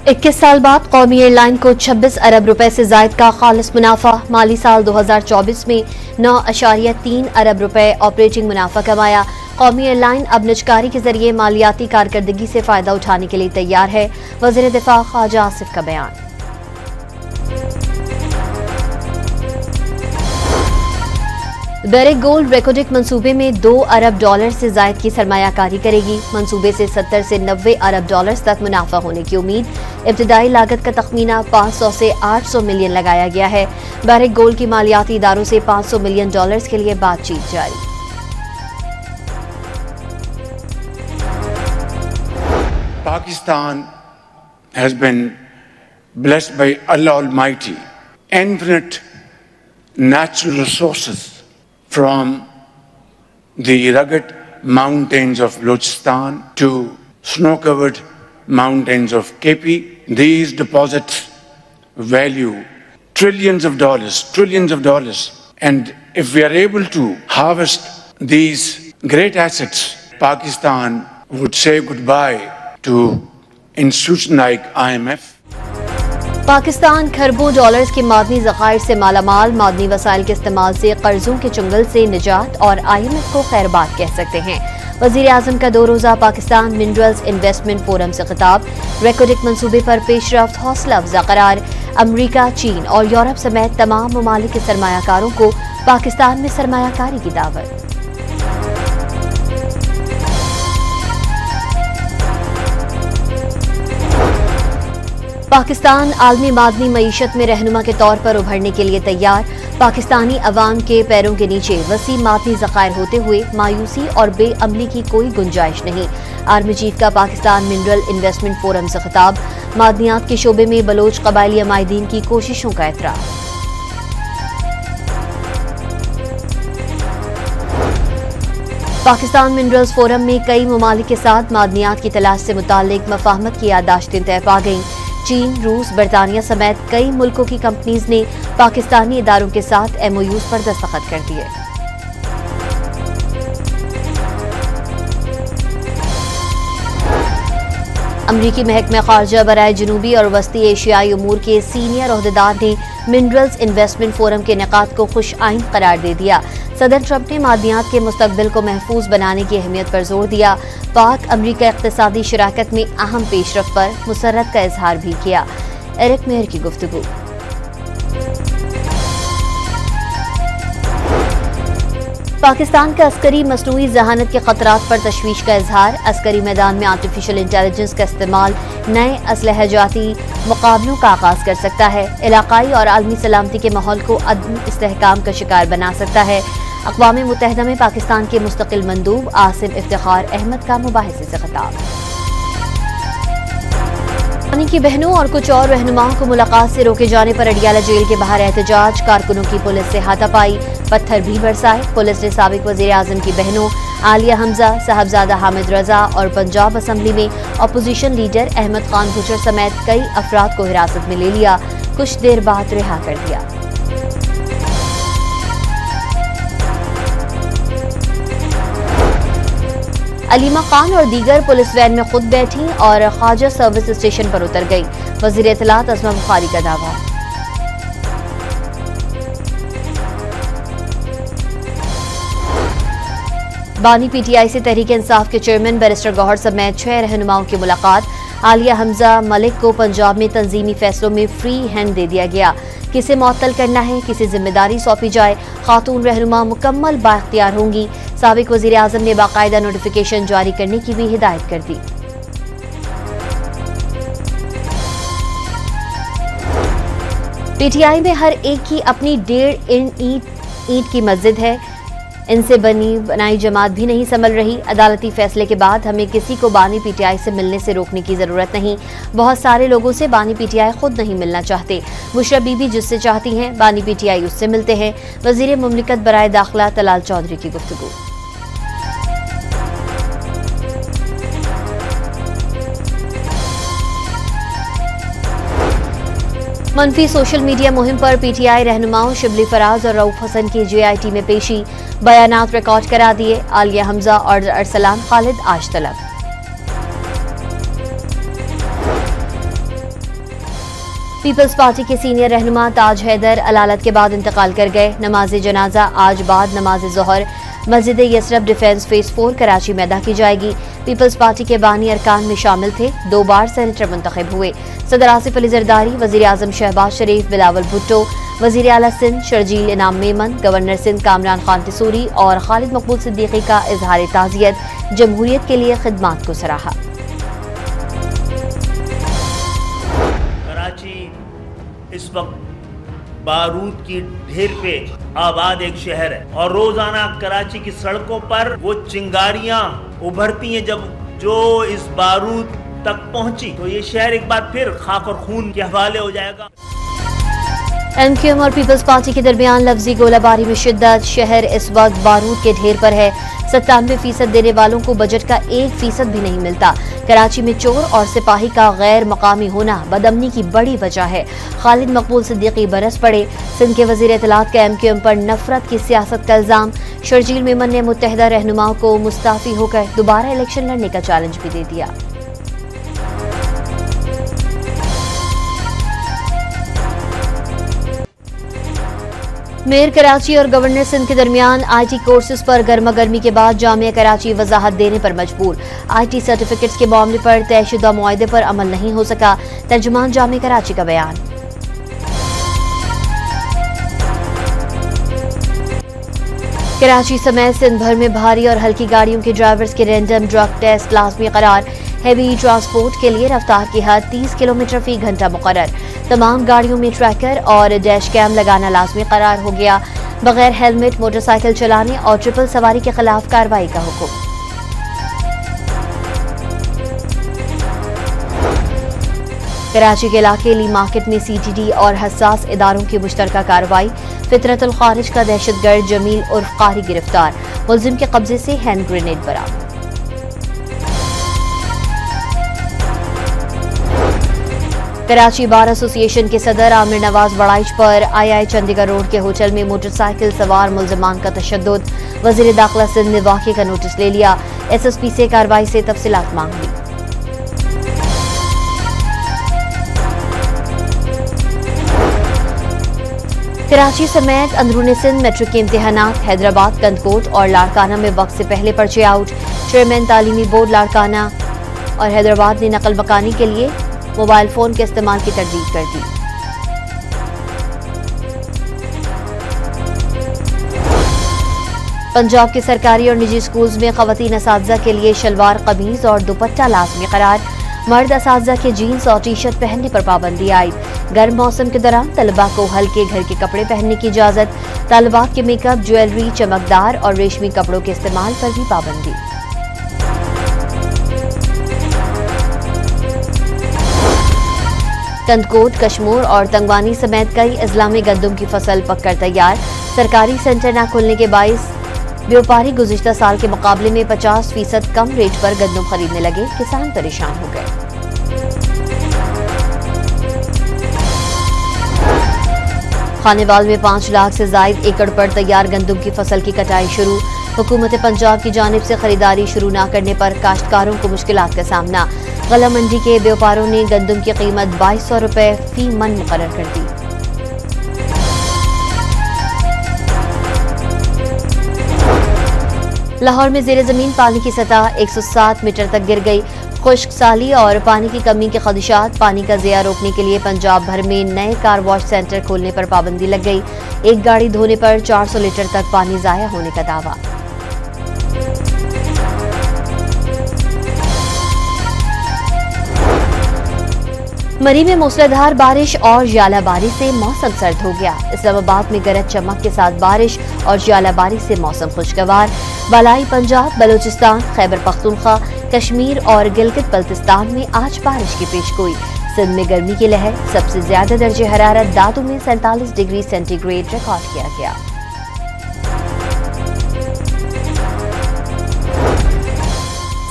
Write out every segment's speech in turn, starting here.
21 साल बाद कौमी एयरलाइन को 26 अरब रुपए से जायद का खालिस मुनाफा। माली साल 2024 में 9.3 अरब रुपए ऑपरेटिंग मुनाफा कमाया। कौमी एयरलाइन अब निजकारी के जरिए मालियाती कारकर्दगी से फायदा उठाने के लिए तैयार है। वज़ीर दिफा ख्वाजा आसिफ का बयान। बैरिक गोल्ड रेकोडिक मंसूबे में 2 अरब डॉलर से जायद की सरमायाकारी करेगी। मंसूबे से 70 से 90 अरब डॉलर तक मुनाफा होने की उम्मीद। इब्तिदाई लागत का तखमीना 500 से 800 मिलियन लगाया गया है। बैरिक गोल्ड की मालियाती इदारों से 500 मिलियन डॉलर्स के लिए बातचीत जारी। Pakistan has been blessed by Allah Almighty, infinite natural resources from the rugged mountains of Balochistan to snow-covered mountains of KP. These deposits value trillions of dollars. And if we are able to harvest these great assets, Pakistan would say goodbye to institutions like IMF. Pakistan खरबों dollars के मादनी ज़खायर से मालामाल। मादनी वसाइल के इस्तेमाल से कर्जों के चंगल से निजात और IMF को खैरबाद कह सकते हैं। वज़ीर आज़म का 2 रोज़ा पाकिस्तान मिनरल्स इन्वेस्टमेंट फोरम से खिताब। रेकोडिक मंसूबे पर पेशरफ्त हौसला अफजा करार। अमरीका, चीन और यूरोप समेत तमाम ममालिक के सरमायाकारों को पाकिस्तान में सरमायाकारी की दावत। पाकिस्तान आलमी मादनी मईशत में रहनुमा के तौर पर उभरने के लिए तैयार। पाकिस्तानी अवाम के पैरों के नीचे वसी मादनी ज़खायर होते हुए मायूसी और बेअमली की कोई गुंजाइश नहीं। आर्मी चीफ का पाकिस्तान मिनरल इन्वेस्टमेंट फोरम से खिताब। मादनियात के शोबे में बलोच कबायली अमायदीन की कोशिशों का एतराफ़। पाकिस्तान मिनरल्स फोरम में कई ममालिक के साथ मादनियात की तलाश से मुताल्लिक मफाहमत की याददाश्तें तय पा गईं। चीन, रूस, बरतानिया समेत कई मुल्कों की कंपनीज ने पाकिस्तानी इदारों के साथ MOUs पर दस्तखत कर दिए। अमरीकी महकमे खारजा बराए जनूबी और वस्ती एशियाई उमूर के सीनियर ओहदेदार ने मिनरल्स इन्वेस्टमेंट फोरम के इनेकाद को खुश आइंद करार दे दिया। सदर ट्रंप ने मादनियात के मुस्तकबिल को महफूज बनाने की अहमियत पर जोर दिया। पाक अमरीका इक़्तिसादी शराकत में अहम पेशरफ पर मुसर्रत का इजहार भी किया। एरिक मेयर की गुफ्तगू। पाकिस्तान का अस्करी मसनूई जहानत के खतरात पर तशवीश का इजहार। अस्करी मैदान में आर्टिफिशियल इंटेलिजेंस का इस्तेमाल नए असलहजाती मुकाबलों का आगाज कर सकता है। इलाकाई और आलमी सलामती के माहौल को अदम इस्तेहकाम का शिकार बना सकता है। अक़वाम मुत्तहिदा में पाकिस्तान के मुस्तकिल मंदूब आसिम इफ्तिखार अहमद का मुबाहिसे से खिताब। पाकिस्तानी की बहनों और कुछ और रहनुमाओं को मुलाकात से रोके जाने पर अडियाला जेल के बाहर एहतजाज। कारकुनों की पुलिस से हाथापाई, पत्थर भी बरसाए। पुलिस ने साबिक वज़ीर आज़म की बहनों आलिया हमजा, साहबजादा हामिद रजा और पंजाब असम्बली में अपोजिशन लीडर अहमद खान गुजर समेत कई अफराद को हिरासत में ले लिया। कुछ देर बाद रिहा कर दिया। अलीमा खान और दीगर पुलिस वैन में खुद बैठी और ख्वाजा सर्विस स्टेशन पर उतर गई। वज़ीर इत्तलात अज़मा बुखारी का दावा। बानी PTI से तहरीक इंसाफ के चेयरमैन बैरिस्टर गौहर समेत 6 रहनुमाओं की मुलाकात। आलिया हमजा मलिक को पंजाब में तंजीमी फैसलों में फ्री हैंड दे दिया गया। किसे मुअत्तल करना है, किसे जिम्मेदारी सौंपी जाए। खातून रहनुमा मुकम्मल बाख्तियार होंगी। साबिक वज़ीर आज़म ने बाकायदा नोटिफिकेशन जारी करने की भी हिदायत कर दी। PTI में हर एक की अपनी 1.5 ईंट की मस्जिद है। इनसे बनाई जमात भी नहीं संभल रही। अदालती फैसले के बाद हमें किसी को बानी PTI से मिलने से रोकने की जरूरत नहीं। बहुत सारे लोगों से बानी PTI खुद नहीं मिलना चाहते। बुशरा बीबी जिससे चाहती हैं बानी PTI उससे मिलते हैं। वज़ीर मुमलिकत बराए दाखिला तलाल चौधरी की गुफ्तगू। मनफी सोशल मीडिया मुहिम पर PTI रहनुमाओं शिबली फराज और रऊफ हसन की JIT में पेशी। बयानात रिकॉर्ड करा दिए। आलिया हमजा और अरसलान खालिद आज तलब। पीपल्स पार्टी के सीनियर रहनुमा ताज हैदर अलालत के बाद इंतकाल कर गए। नमाज जनाजा आज बाद नमाज ज़ोहर मस्जिद यसरफ डिफेंस फेज 4 कराची में अदा की जाएगी। पीपल्स पार्टी के बानी अरकान में शामिल थे। 2 बार सेनेटर मुंतखब हुए। सदर आसिफ अली जरदारी, वजीर आजम शहबाज शरीफ, बिलावल भुट्टो, वजीर आला सिंध शर्जील इनाम मेमन, गवर्नर सिंध कामरान खान तिसूरी और खालिद मकबूल सिद्दीकी का इजहार ताज़ियत, जमहूरियत के लिए खिदमात को सराहा। कराची इस वक्त बारूद की ढेर पे आबाद एक शहर है और रोजाना कराची की सड़कों पर वो चिंगारियां उभरती हैं। जब जो इस बारूद तक पहुंची तो ये शहर एक बार फिर खाक और खून के हवाले हो जाएगा। MQM और पीपल्स पार्टी के दरमियान लफ्जी गोलाबारी में शिद्दत। शहर इस वक्त बारूद के ढेर पर है। 97% देने वालों को बजट का 1% भी नहीं मिलता। कराची में चोर और सिपाही का गैर मकामी होना बदअमनी की बड़ी वजह है। खालिद मकबूल सिद्दीकी बरस पड़े। सिंध के वजीर इत्तलात का MQM पर नफरत की सियासत का इल्जाम। शर्जील मेमन ने मुत्तहिदा रहनुमाओं को मुस्ताफी होकर दोबारा इलेक्शन लड़ने का चैलेंज भी दे दिया। मेयर कराची और गवर्नर सिंध के दरमियान IT कोर्सेज पर गर्मा गर्मी के बाद जामिया कराची वजाहत देने पर मजबूर। IT सर्टिफिकेट्स के मामले पर तयशुदा मुआहदे पर अमल नहीं हो सका। तर्जुमान जामिया कराची का बयान। कराची समेत सिंध भर में भारी और हल्की गाड़ियों के ड्राइवर्स के रैंडम ड्रग टेस्ट लाजमी करार। हैवी ट्रांसपोर्ट के लिए रफ्तार की हद 30 किलोमीटर फी घंटा मुकर्रर। तमाम गाड़ियों में ट्रैकर और डैश कैम लगाना लाजमी करार हो गया। बगैर हेलमेट मोटरसाइकिल चलाने और ट्रिपल सवारी के खिलाफ कार्रवाई का हुक्म। कराची के इलाके ली मार्केट में CTD और हसास इदारों की मुश्तरका कार्रवाई। फितरतुल खारिज का दहशतगर्द जमील उर्फ कारी गिरफ्तार। मुलजिम के कब्जे से हैंड ग्रेनेड बरामद। कराची बार एसोसिएशन के सदर आमिर नवाज बड़ाइच पर II चंडीगढ़ रोड के होटल में मोटरसाइकिल सवार मुलजमान का तशद्दुद। वजीर दाखिला सिंध ने वाक़े का नोटिस ले लिया। SSP से कार्रवाई से तफसीलात मांग ली। कराची समेत अंदरूनी सिंध मेट्रिक के इम्तिहानात। हैदराबाद, कंदकोट और लाड़काना में वक्त से पहले पर्चे आउट। चेयरमैन तालीमी बोर्ड लाड़काना और हैदराबाद ने नकल मकानी के लिए मोबाइल फोन के इस्तेमाल की तरदीद कर दी। पंजाब के सरकारी और निजी स्कूल्स में खवातीन असातिज़ा के लिए शलवार कमीज और दुपट्टा लाजमी करार। मर्द असातिज़ा के जीन्स और टी-शर्ट पहनने पर पाबंदी आयद। गर्म मौसम के दौरान तलबा को हल्के घर के कपड़े पहनने की इजाजत। तालिबात के मेकअप, ज्वेलरी, चमकदार और रेशमी कपड़ों के इस्तेमाल पर भी पाबंदी। कंदकोट, कश्मूर और तंगवानी समेत कई अजला में गंदम की फसल पककर तैयार। सरकारी सेंटर न खुलने के बाइस व्यापारी गुज़िश्ता साल के मुकाबले में 50% कम रेट पर गंदम खरीदने लगे। किसान परेशान हो गए। खानेवाल में 5 लाख से जायद एकड़ पर तैयार गंदम की फसल की कटाई शुरू। हुकूमत पंजाब की जानिब से खरीदारी शुरू न करने पर काश्तकारों को मुश्किलात का सामना। गला मंडी के व्यापारों ने गंदम की कीमत 2200 रुपए फी मन मुकर्रर कर दी। लाहौर में जेर जमीन पानी की सतह 107 मीटर तक गिर गई। खुश्क साली और पानी की कमी के खदशात। पानी का ज़िया रोकने के लिए पंजाब भर में नए कार वॉश सेंटर खोलने पर पाबंदी लग गई। एक गाड़ी धोने पर 400 लीटर तक पानी ज़ाया होने का दावा। मरी में मूसलाधार बारिश और ज्वालाबारी से मौसम सर्द हो गया। इस्लामाबाद में गरज चमक के साथ बारिश और ज्वालाबारी से मौसम खुशगवार। बालाई पंजाब, बलूचिस्तान, खैबर पख्तूनख्वा, कश्मीर और गिलगित बल्तिस्तान में आज बारिश की पेशगोई। सिंध में गर्मी की लहर। सबसे ज्यादा दर्जे हरारत दादू में 47 डिग्री सेंटीग्रेड रिकॉर्ड किया गया।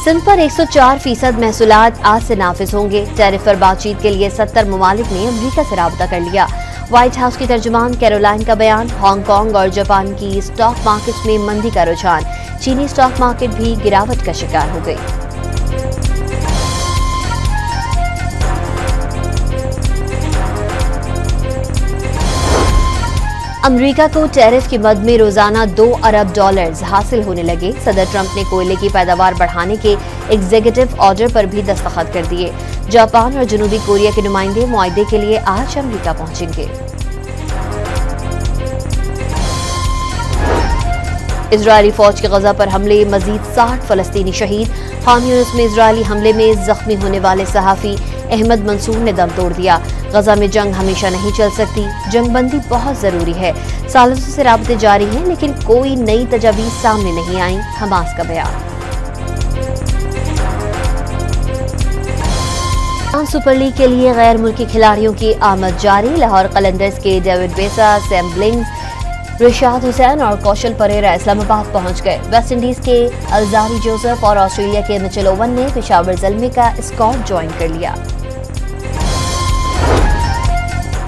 सिंध पर 104% महसूलात आज से नाफिज होंगे। टैरिफ पर बातचीत के लिए 70 ममालिक ने अमरीका से राब्ता कर लिया। व्हाइट हाउस की तर्जुमान कैरोलाइन का बयान। हांगकांग और जापान की स्टॉक मार्केट में मंदी का रुझान। चीनी स्टॉक मार्केट भी गिरावट का शिकार हो गई। अमेरिका को टैरिफ की मद में रोजाना $2 अरब हासिल होने लगे। सदर ट्रंप ने कोयले की पैदावार बढ़ाने के एग्जीक्यूटिव ऑर्डर पर भी दस्तखत कर दिए। जापान और जनूबी कोरिया के नुमाइंदे मुआहदे के लिए आज अमेरिका पहुंचेंगे। इजरायली फौज के गजा पर हमले, मजीद 60 फलस्तीनी शहीद। खान यूनिस में इजरायली हमले में जख्मी होने वाले सहाफी अहमद मंसूर ने दम तोड़ दिया। गजा में जंग हमेशा नहीं चल सकती, जंगबंदी बहुत जरूरी है। सालों से राब्ते जारी हैं, लेकिन कोई नई तजावीज सामने नहीं आई। हमास का बयान। सुपर लीग के लिए गैर मुल्की खिलाड़ियों की आमद जारी। लाहौर कलंदर्स के डेविड बेसा, सैम ब्लिंग्स, रिशाद हुसैन और कौशल परेरा इस्लामाबाद पहुंच गए। वेस्ट इंडीज के अलजारी जोसेफ और ऑस्ट्रेलिया के मिचेल ओवन ने पेशावर ज़ल्मी का स्क्वाड ज्वाइन कर लिया।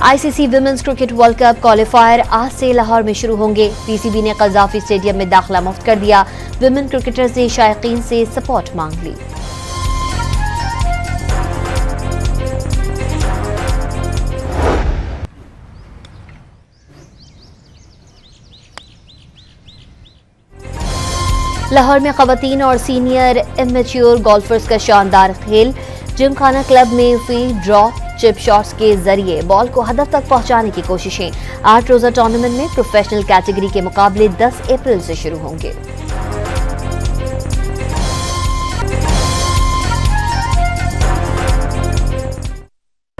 ICC women's cricket world cup qualifier आज से लाहौर में शुरू होंगे। पीसीबी ने कज़ाफी स्टेडियम में दाखिला मुफ्त कर दिया। विमेन क्रिकेटर्स ने शायकीन से सपोर्ट मांग ली। लाहौर में खवातीन और सीनियर इमेच्योर गोल्फर्स का शानदार खेल। जिमखाना क्लब में फील्ड ड्रॉप चिप शॉट्स के जरिए बॉल को हदफ तक पहुंचाने की कोशिशें। 8 रोजा टूर्नामेंट में प्रोफेशनल कैटेगरी के मुकाबले 10 अप्रैल से शुरू होंगे।